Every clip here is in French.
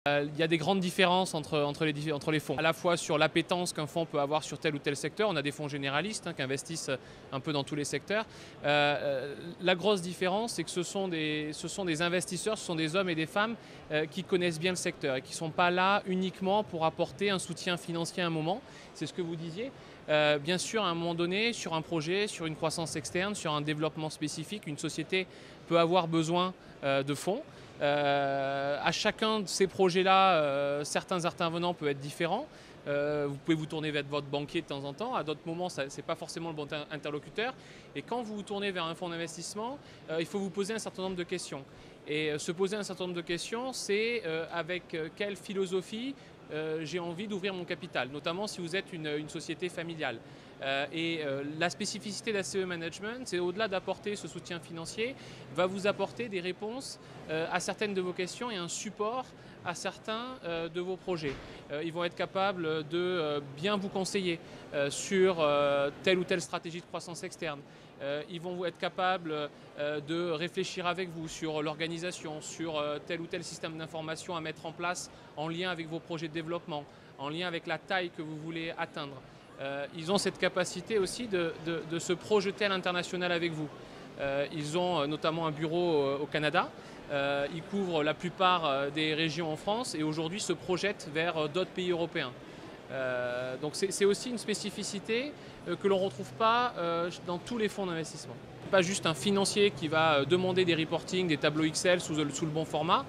Il y a des grandes différences entre les fonds, à la fois sur l'appétence qu'un fonds peut avoir sur tel ou tel secteur. On a des fonds généralistes qui investissent un peu dans tous les secteurs. La grosse différence, c'est que ce sont des investisseurs, ce sont des hommes et des femmes qui connaissent bien le secteur et qui ne sont pas là uniquement pour apporter un soutien financier à un moment. C'est ce que vous disiez. Bien sûr, à un moment donné, sur un projet, sur une croissance externe, sur un développement spécifique, une société peut avoir besoin de fonds. À chacun de ces projets-là, certains intervenants peuvent être différents. Vous pouvez vous tourner vers votre banquier de temps en temps. À d'autres moments, ce n'est pas forcément le bon interlocuteur. Et quand vous vous tournez vers un fonds d'investissement, il faut vous poser un certain nombre de questions. Et se poser un certain nombre de questions, c'est avec quelle philosophie j'ai envie d'ouvrir mon capital, notamment si vous êtes une société familiale. La spécificité d'ACE Management, c'est au-delà d'apporter ce soutien financier, va vous apporter des réponses à certaines de vos questions et un support à certains de vos projets. Ils vont être capables de bien vous conseiller sur telle ou telle stratégie de croissance externe. Ils vont être capables de réfléchir avec vous sur l'organisation, sur tel ou tel système d'information à mettre en place en lien avec vos projets de développement, en lien avec la taille que vous voulez atteindre. Ils ont cette capacité aussi de se projeter à l'international avec vous. Ils ont notamment un bureau au Canada. Ils couvrent la plupart des régions en France et aujourd'hui se projettent vers d'autres pays européens. Donc c'est aussi une spécificité que l'on ne retrouve pas dans tous les fonds d'investissement. Pas juste un financier qui va demander des reporting, des tableaux Excel sous le bon format.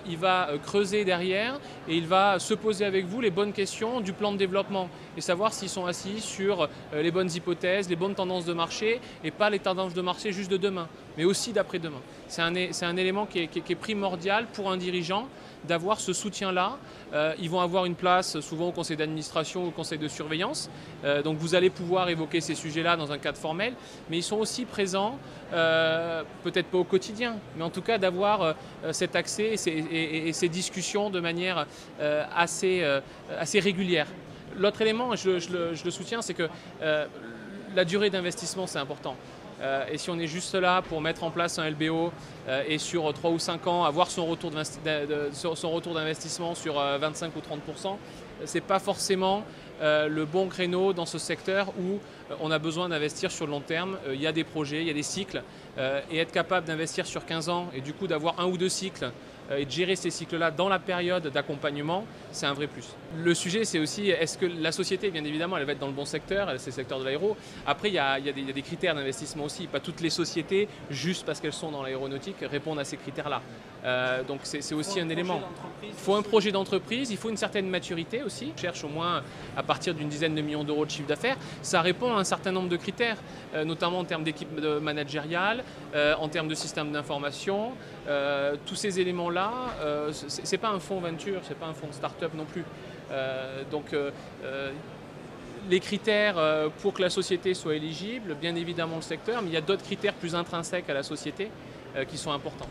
Il va creuser derrière et il va se poser avec vous les bonnes questions du plan de développement et savoir s'ils sont assis sur les bonnes hypothèses, les bonnes tendances de marché et pas les tendances de marché juste de demain, mais aussi d'après-demain. C'est un élément qui est primordial pour un dirigeant d'avoir ce soutien-là. Ils vont avoir une place souvent au conseil d'administration ou au conseil de surveillance. Donc vous allez pouvoir évoquer ces sujets-là dans un cadre formel, mais ils sont aussi présents, peut-être pas au quotidien, mais en tout cas d'avoir cet accès et ces discussions de manière assez régulière. L'autre élément, je le soutiens, c'est que la durée d'investissement, c'est important. Et si on est juste là pour mettre en place un LBO et sur 3 ou 5 ans avoir son retour d'investissement sur 25 ou 30%, ce n'est pas forcément le bon créneau dans ce secteur où on a besoin d'investir sur le long terme. Il y a des projets, il y a des cycles et être capable d'investir sur 15 ans et du coup d'avoir un ou deux cycles et de gérer ces cycles-là dans la période d'accompagnement, c'est un vrai plus. Le sujet, c'est aussi, est-ce que la société, bien évidemment, elle va être dans le bon secteur, c'est le secteur de l'aéro. Après, il y a des critères d'investissement aussi. Pas toutes les sociétés, juste parce qu'elles sont dans l'aéronautique, répondent à ces critères-là. Donc c'est aussi un élément. Il faut un projet d'entreprise, il faut une certaine maturité aussi. On cherche au moins à partir d'une dizaine de millions d'euros de chiffre d'affaires. Ça répond à un certain nombre de critères, notamment en termes d'équipe managériale, en termes de système d'information. Tous ces éléments-là, c'est pas un fonds venture, c'est pas un fonds start-up non plus. Les critères pour que la société soit éligible, bien évidemment le secteur, mais il y a d'autres critères plus intrinsèques à la société qui sont importants.